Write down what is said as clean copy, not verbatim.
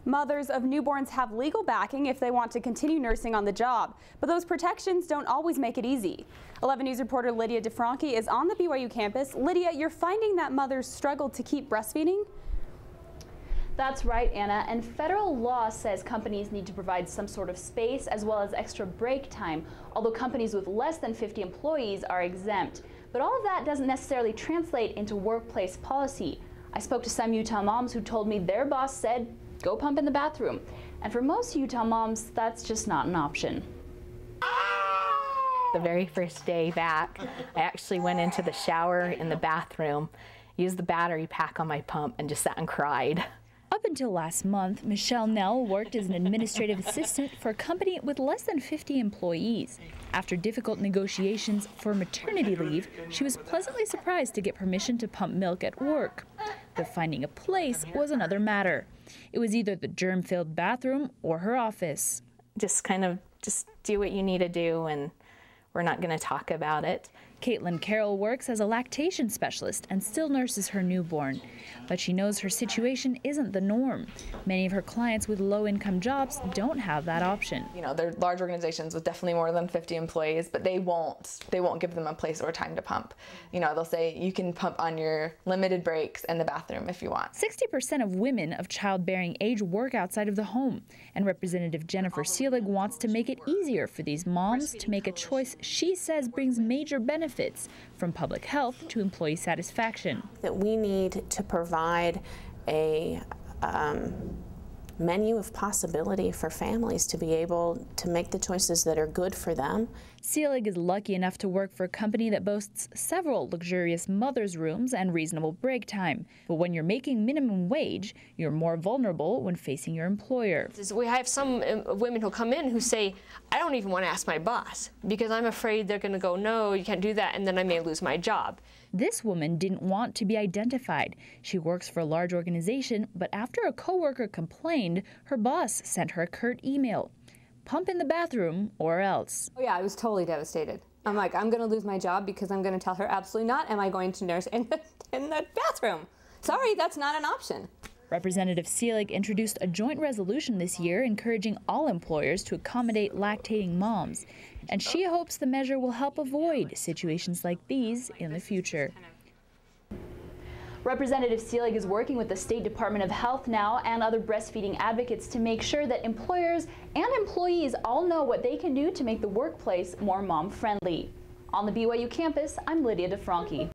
Mothers of newborns have legal backing if they want to continue nursing on the job, but those protections don't always make it easy. 11 News reporter Lydia DeFranchi is on the BYU campus. Lydia, you're finding that mothers struggle to keep breastfeeding? That's right, Anna, and federal law says companies need to provide some sort of space as well as extra break time, although companies with less than 50 employees are exempt. But all of that doesn't necessarily translate into workplace policy. I spoke to some Utah moms who told me their boss said, go pump in the bathroom. And for most Utah moms, that's just not an option. The very first day back, I actually went into the shower in the bathroom, used the battery pack on my pump, and just sat and cried. Up until last month, Michelle Nell worked as an administrative assistant for a company with less than 50 employees. After difficult negotiations for maternity leave, she was pleasantly surprised to get permission to pump milk at work. But finding a place was another matter. It was either the germ-filled bathroom or her office. Just do what you need to do, and we're not going to talk about it. Caitlin Carroll works as a lactation specialist and still nurses her newborn. But she knows her situation isn't the norm. Many of her clients with low-income jobs don't have that option. You know, they're large organizations with definitely more than 50 employees, but they won't give them a place or time to pump. You know, they'll say you can pump on your limited breaks in the bathroom if you want. 60% of women of childbearing age work outside of the home, and Representative Jennifer Seelig wants to make it easier for these moms to make a choice she says brings major benefits, from public health to employee satisfaction. That we need to provide a menu of possibility for families to be able to make the choices that are good for them. Seelig is lucky enough to work for a company that boasts several luxurious mother's rooms and reasonable break time. But when you're making minimum wage, you're more vulnerable when facing your employer. We have some women who come in who say, I don't even want to ask my boss because I'm afraid they're going to go, no, you can't do that, and then I may lose my job. This woman didn't want to be identified. She works for a large organization, but after a coworker complained, her boss sent her a curt email. Pump in the bathroom or else. Oh yeah, I was totally devastated. I'm like, I'm going to lose my job because I'm going to tell her absolutely not am I going to nurse in the bathroom. Sorry, that's not an option. Representative Seelig introduced a joint resolution this year encouraging all employers to accommodate lactating moms, and she hopes the measure will help avoid situations like these in the future. Representative Seelig is working with the State Department of Health now and other breastfeeding advocates to make sure that employers and employees all know what they can do to make the workplace more mom-friendly. On the BYU campus, I'm Lydia DeFranchi.